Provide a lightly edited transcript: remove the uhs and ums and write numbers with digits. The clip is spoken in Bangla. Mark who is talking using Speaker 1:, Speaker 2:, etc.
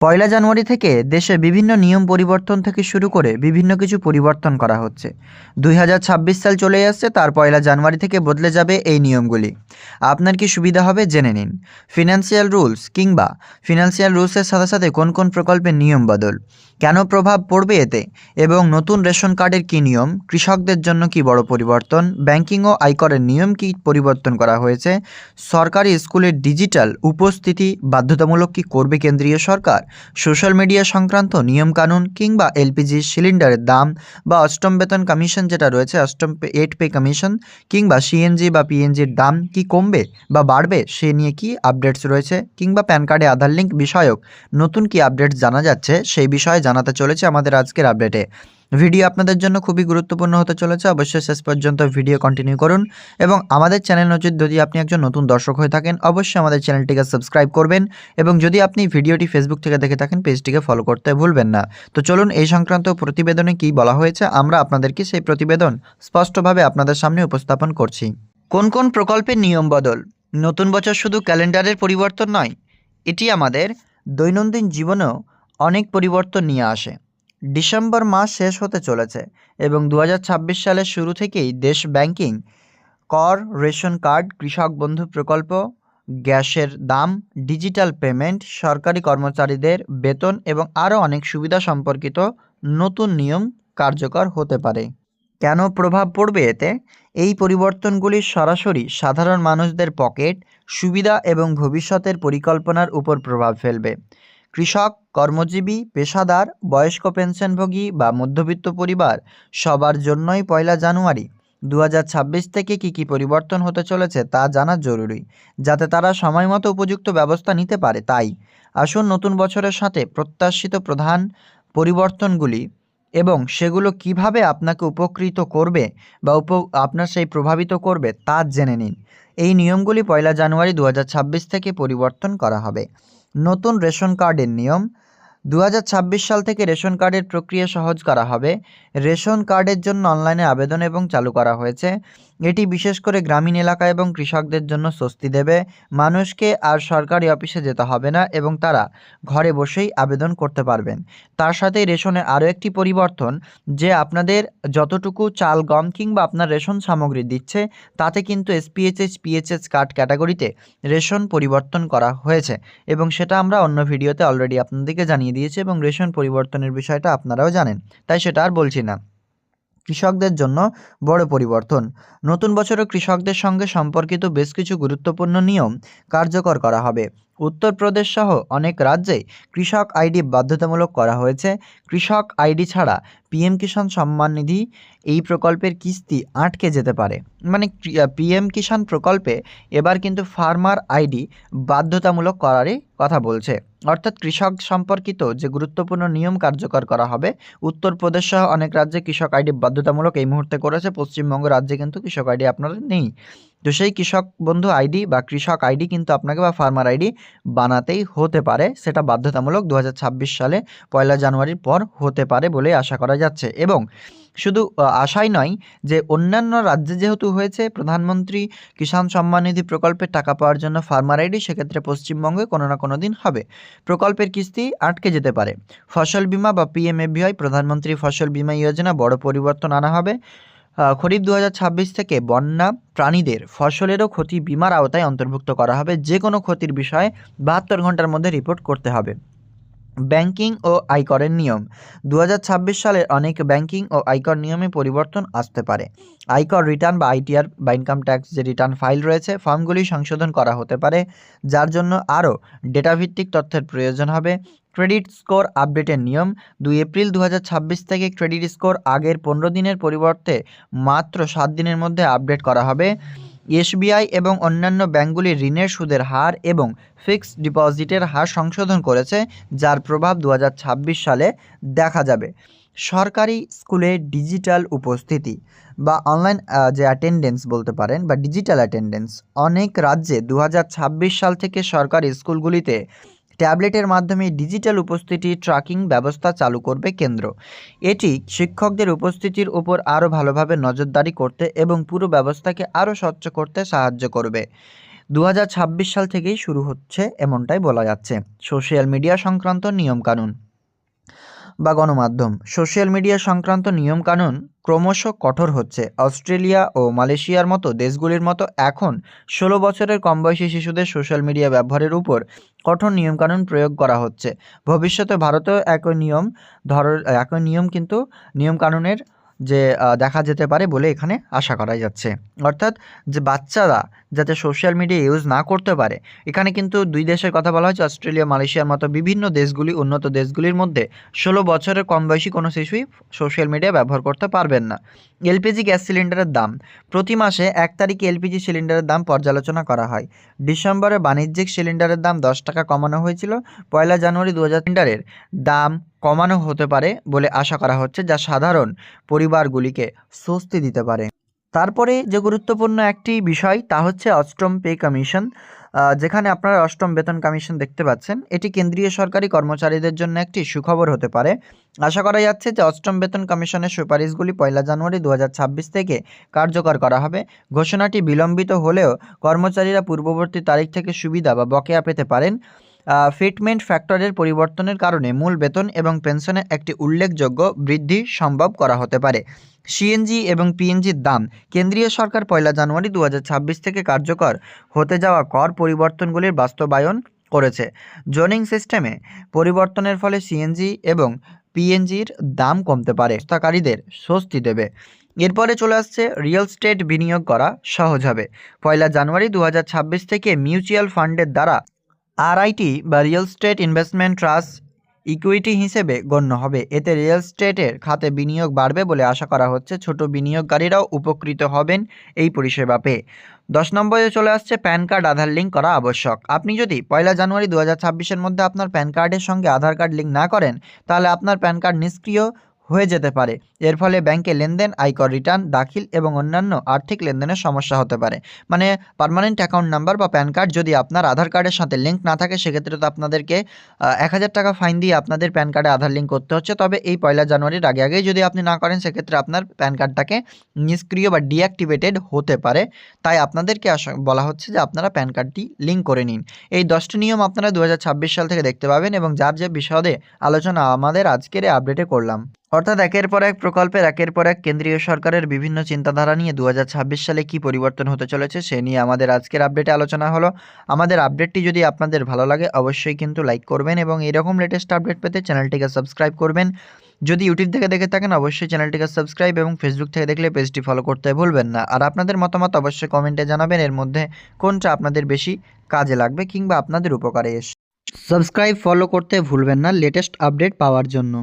Speaker 1: পয়লা জানুয়ারি থেকে দেশে বিভিন্ন নিয়ম পরিবর্তন থেকে শুরু করে বিভিন্ন কিছু পরিবর্তন করা হচ্ছে। 2026 সাল চলে আসছে, তার পয়লা জানুয়ারি থেকে বদলে যাবে এই নিয়মগুলি। আপনার কি সুবিধা হবে জেনে নিন। ফিনান্সিয়াল রুলসের সাথে সাথে কোন কোন প্রকল্পের নিয়ম বদল, কেন প্রভাব পড়বে এতে, এবং নতুন রেশন কার্ডের কী নিয়ম, কৃষকদের জন্য কি বড় পরিবর্তন, ব্যাংকিং ও আয়করের নিয়ম কি পরিবর্তন করা হয়েছে, সরকারি স্কুলের ডিজিটাল উপস্থিতি বাধ্যতামূলক কি করবে কেন্দ্রীয় সরকার, সোশ্যাল মিডিয়া সংক্রান্ত নিয়মকানুন, কিংবা এলপিজি সিলিন্ডারের দাম বা অষ্টম বেতন কমিশন যেটা রয়েছে, অষ্টম 8 পে কমিশন, কিংবা সিএনজি বা পিএনজির দাম কি কমবে বা বাড়বে সে নিয়ে কি আপডেটস রয়েছে, কিংবা প্যান কার্ডে আধার লিঙ্ক বিষয়ক নতুন কি আপডেটস জানা যাচ্ছে সেই বিষয়ে জানাতে চলেছে আমাদের আজকের আপডেটে। ভিডিও আপনাদের জন্য খুবই গুরুত্বপূর্ণ হতে চলেছে, অবশ্যই শেষ পর্যন্ত ভিডিও কন্টিনিউ করুন। এবং আমাদের চ্যানেল নজর যদি আপনি একজন নতুন দর্শক হয়ে থাকেন, অবশ্যই আমাদের চ্যানেলটিকে সাবস্ক্রাইব করবেন, এবং যদি আপনি ভিডিওটি ফেসবুক থেকে দেখে থাকেন পেজটিকে ফলো করতে ভুলবেন না। তো চলুন এই সংক্রান্ত প্রতিবেদনে কী বলা হয়েছে আমরা আপনাদেরকে সেই প্রতিবেদন স্পষ্টভাবে আপনাদের সামনে উপস্থাপন করছি। কোন কোন প্রকল্পের নিয়ম বদল। নতুন বছর শুধু ক্যালেন্ডারের পরিবর্তন নয়, এটি আমাদের দৈনন্দিন জীবনেও অনেক পরিবর্তন নিয়ে আসে। ডিসেম্বর মাস শেষ হতে চলেছে এবং 2026 সালের শুরু থেকেই দেশ ব্যাংকিং, কর, রেশন কার্ড, কৃষক বন্ধু প্রকল্প, গ্যাসের দাম, ডিজিটাল পেমেন্ট, সরকারি কর্মচারীদের বেতন এবং আরও অনেক সুবিধা সম্পর্কিত নতুন নিয়ম কার্যকর হতে পারে। কেন প্রভাব পড়বে এতে? এই পরিবর্তনগুলি সরাসরি সাধারণ মানুষদের পকেট, সুবিধা এবং ভবিষ্যতের পরিকল্পনার উপর প্রভাব ফেলবে। কৃষক, কর্মজীবী, পেশাদার, বয়স্ক পেনশনভোগী বা মধ্যবিত্ত পরিবার সবার জন্যই পয়লা জানুয়ারি 2026 থেকে কী পরিবর্তন হতে চলেছে তা জানা জরুরি, যাতে তারা সময়মতো উপযুক্ত ব্যবস্থা নিতে পারে। তাই আসুন নতুন বছরের সাথে প্রত্যাশিত প্রধান পরিবর্তনগুলি এবং সেগুলো কিভাবে আপনাকে উপকৃত করবে বা আপনার সেই প্রভাবিত করবে তা জেনে নিন। এই নিয়মগুলি পয়লা জানুয়ারি 2026 থেকে পরিবর্তন করা হবে। নতুন রেশন কার্ডের নিয়ম। 2026 সাল থেকে রেশন কার্ডের প্রক্রিয়া সহজ করা হবে। রেশন কার্ডের জন্য অনলাইনে আবেদন এবং চালু করা হয়েছে। এটি বিশেষ করে গ্রামীণ এলাকা এবং কৃষকদের জন্য স্বস্তি দেবে। মানুষকে আর সরকারি অফিসে যেতে হবে না এবং তারা ঘরে বসেই আবেদন করতে পারবেন। তার সাথেই রেশনে আরও একটি পরিবর্তন, যে আপনাদের যতটুকু চাল, গম কিংবা আপনার রেশন সামগ্রী দিচ্ছে তাতে কিন্তু এসপিএইচএস, পিএইচএস কার্ড ক্যাটাগরিতে রেশন পরিবর্তন করা হয়েছে এবং সেটা আমরা অন্য ভিডিওতে অলরেডি আপনাদেরকে জানিয়ে দিয়েছি এবং রেশন পরিবর্তনের বিষয়টা আপনারাও জানেন, তাই সেটা আর বলছি না। কৃষকদের জন্য বড় পরিবর্তন। নতুন বছরে কৃষকদের সঙ্গে সম্পর্কিত বেশ কিছু গুরুত্বপূর্ণ নিয়ম কার্যকর করা হবে। উত্তরপ্রদেশ সহ অনেক রাজ্যেই কৃষক আইডি বাধ্যতামূলক করা হয়েছে। কৃষক আইডি ছাড়া পিএম কিষাণ সম্মান নিধি এই প্রকল্পের কিস্তি আটকে যেতে পারে। মানে পিএম কিষাণ প্রকল্পে এবার কিন্তু ফার্মার আইডি বাধ্যতামূলক করারই কথা বলছে, অর্থাৎ কৃষক সম্পর্কিত যে গুরুত্বপূর্ণ নিয়ম কার্যকর করা হবে। উত্তরপ্রদেশ সহ অনেক রাজ্যে কৃষক আইডি বাধ্যতামূলক এই মুহূর্তে করেছে, পশ্চিমবঙ্গ রাজ্যে কিন্তু কৃষক আইডি আপনার নেই। তো সেই কৃষক বন্ধু আইডি বা কৃষক আইডি কিন্তু আপনাকে বা ফার্মার আইডি বানাতেই হতে পারে, সেটা বাধ্যতামূলক 2026 সালে পয়লা জানুয়ারির পর হতে পারে বলে আশা করা যাচ্ছে। এবং শুধু আশাই নয়, যে অন্যান্য রাজ্যে যেহেতু হয়েছে প্রধানমন্ত্রী কিষাণ সম্মান নিধি প্রকল্পের টাকা পাওয়ার জন্য ফার্মার আইডি, সেক্ষেত্রে পশ্চিমবঙ্গে কোনো না কোনো দিন হবে। প্রকল্পের কিস্তি আটকে যেতে পারে। ফসল বীমা বা পিএমএফবিওয়াই, প্রধানমন্ত্রী ফসল বীমা যোজনা, বড় পরিবর্তন আনা হবে। খরিফ 2026 থেকে বন্যা প্রাণীদের ফসলেরও ক্ষতি বিমার আওতায় অন্তর্ভুক্ত করা হবে। যে কোনো ক্ষতির বিষয়ে 72 ঘন্টার মধ্যে রিপোর্ট করতে হবে। ব্যাংকিং ও আয়করের নিয়ম। 2026 সালে অনেক ব্যাংকিং ও আয়কর নিয়মে পরিবর্তন আসতে পারে। আয়কর রিটার্ন বা আইটিআর বা ইনকাম ট্যাক্স যে রিটার্ন ফাইল রয়েছে, ফর্মগুলি সংশোধন করা হতে পারে, যার জন্য আরও ডেটাভিত্তিক তথ্যের প্রয়োজন হবে। ক্রেডিট স্কোর আপডেটের নিয়ম। 2 এপ্রিল 2026 থেকে ক্রেডিট স্কোর আগের 15 দিনের পরিবর্তে মাত্র 7 দিনের মধ্যে আপডেট করা হবে। এসবিআই এবং অন্যান্য ব্যাংকগুলি ঋণের সুদের হার এবং ফিক্সড ডিপোজিটের হার সংশোধন করেছে, যার প্রভাব 2026 সালে দেখা যাবে। সরকারি স্কুলে ডিজিটাল উপস্থিতি বা অনলাইন যে অ্যাটেন্ডেন্স বলতে পারেন বা ডিজিটাল অ্যাটেন্ডেন্স, অনেক রাজ্যে 2026 সাল থেকে সরকারি স্কুলগুলিতে ট্যাবলেটের মাধ্যমে ডিজিটাল উপস্থিতি ট্র্যাকিং ব্যবস্থা চালু করবে কেন্দ্র। এটি শিক্ষকদের উপস্থিতির উপর আরও ভালোভাবে নজরদারি করতে এবং পুরো ব্যবস্থাকে আরও স্বচ্ছ করতে সাহায্য করবে। 2026 সাল থেকেই শুরু হচ্ছে এমনটাই বলা যাচ্ছে। সোশ্যাল মিডিয়া সংক্রান্ত নিয়মকানুন বা গণমাধ্যম। সোশ্যাল মিডিয়া সংক্রান্ত নিয়মকানুন ক্রমশ কঠোর হচ্ছে। অস্ট্রেলিয়া ও মালয়েশিয়ার মতো দেশগুলির মতো এখন 16 বছরের কম বয়সী শিশুদের সোশ্যাল মিডিয়া ব্যবহারের উপর কঠোর নিয়মকানুন প্রয়োগ করা হচ্ছে। ভবিষ্যতে ভারতেও একই নিয়ম কিন্তু নিয়মকানুনের দেখা যেতে পারে বলে এখানে আশা করা যাচ্ছে। অর্থাৎ যে বাচ্চারা যাতে সোশ্যাল মিডিয়া ইউজ না করতে পারে, এখানে কিন্তু দুই দেশের কথা বলা হয়েছে, অস্ট্রেলিয়া মালয়েশিয়ার মতো বিভিন্ন দেশগুলি, উন্নত দেশগুলির মধ্যে 16 বছরের কম বয়সী কোনো শিশুই সোশ্যাল মিডিয়া ব্যবহার করতে পারবেন না। এলপিজি গ্যাস সিলিন্ডারের দাম। প্রতি মাসে 1 তারিখে এলপিজি সিলিন্ডারের দাম পর্যালোচনা করা হয়। ডিসেম্বরে বাণিজ্যিক সিলিন্ডারের দাম 10 টাকা কমানো হয়েছিল। 1 জানুয়ারি 2000 সিলিন্ডারের দাম কমানো হতে পারে বলে আশা করা হচ্ছে, যা সাধারণ পরিবারগুলিকে স্বস্তি দিতে পারে। তারপরে যে গুরুত্বপূর্ণ একটি বিষয় তা হচ্ছে অষ্টম পে কমিশন, যেখানে আপনারা অষ্টম বেতন কমিশন দেখতে পাচ্ছেন। এটি কেন্দ্রীয় সরকারি কর্মচারীদের জন্য একটি সুখবর হতে পারে। আশা করা যাচ্ছে যে অষ্টম বেতন কমিশনের সুপারিশগুলি 1 জানুয়ারি 2026 থেকে কার্যকর করা হবে। ঘোষণাটি বিলম্বিত হলেও কর্মচারীরা পূর্ববর্তী তারিখ থেকে সুবিধা বা বকেয়া পেতে পারেন। ফিটমেন্ট ফ্যাক্টরের পরিবর্তনের কারণে মূল বেতন এবং পেনশনে একটি উল্লেখযোগ্য বৃদ্ধি সম্ভব করা হতে পারে। সিএনজি এবং পিএনজির দাম। কেন্দ্রীয় সরকার 1 জানুয়ারি 2026 থেকে কার্যকর হতে যাওয়া কর পরিবর্তনগুলির বাস্তবায়ন করেছে। জোনিং সিস্টেমে পরিবর্তনের ফলে সিএনজি এবং পিএনজির দাম কমতে পারে, ব্যবসাকারীদের স্বস্তি দেবে। এরপরে চলে আসছে রিয়েল এস্টেট বিনিয়োগ করা সহজ হবে। 1 জানুয়ারি 2026 থেকে মিউচুয়াল ফান্ডের দ্বারা আরআইটি বা real estate investment trust equity হিসেবে গণ্য হবে। এতে রিয়েল এস্টেটের খাতে বিনিয়োগ বাড়বে বলে আশা করা হচ্ছে। ছোট বিনিয়োগকারীরাও উপকৃত হবেন এই পরিষেবা পেয়ে। 10 নম্বরে চলে আসছে প্যান কার্ড আধার লিঙ্ক করা আবশ্যক। আপনি যদি 1 জানুয়ারি 2026-এর মধ্যে আপনার প্যান কার্ডের সঙ্গে আধার কার্ড লিঙ্ক না করেন, তাহলে আপনার প্যান কার্ড নিষ্ক্রিয় হয়ে যেতে পারে। এর ফলে ব্যাংকে লেনদেন, আয়কর রিটার্ন দাখিল এবং অন্যান্য আর্থিক লেনদেনের সমস্যা হতে পারে। মানে পার্মানেন্ট অ্যাকাউন্ট নাম্বার বা প্যান কার্ড যদি আপনার আধার কার্ডের সাথে লিঙ্ক না থাকে, সেক্ষেত্রে তো আপনাদেরকে 1000 টাকা ফাইন দিয়ে আপনাদের প্যান কার্ডে আধার লিঙ্ক করতে হচ্ছে। তবে এই 1 জানুয়ারির আগেই যদি আপনি না করেন, সেক্ষেত্রে আপনার প্যান কার্ডটাকে নিষ্ক্রিয় বা ডিঅ্যাক্টিভেটেড হতে পারে। তাই আপনাদেরকে বলা হচ্ছে যে আপনারা প্যান কার্ডটি লিঙ্ক করে নিন। এই 10টি নিয়ম আপনারা 2026 সাল থেকে দেখতে পাবেন এবং যার যে বিশদে আলোচনা আমাদের আজকের এই আপডেটে করলাম। অর্থাৎ একের পর এক প্রকল্পের একের পর এক কেন্দ্রীয় সরকারের বিভিন্ন চিন্তাধারা নিয়ে 2026 সালে কি পরিবর্তন হতে চলেছে সে নিয়ে আমাদের আজকের আপডেটে আলোচনা হলো। আমাদের আপডেটটি যদি আপনাদের ভালো লাগে অবশ্যই কিন্তু লাইক করবেন এবং এরকম লেটেস্ট আপডেট পেতে চ্যানেলটিকে সাবস্ক্রাইব করবেন। যদি ইউটিউব থেকে দেখে থাকেন অবশ্যই চ্যানেলটিকে সাবস্ক্রাইব এবং ফেসবুক থেকে দেখলে পেজটি ফলো করতে ভুলবেন না। আর আপনাদের মতামত অবশ্যই কমেন্টে জানাবেন এর মধ্যে কোনটা আপনাদের বেশি কাজে লাগবে কিংবা আপনাদের উপকারে এসে। সাবস্ক্রাইব ফলো করতে ভুলবেন না লেটেস্ট আপডেট পাওয়ার জন্য।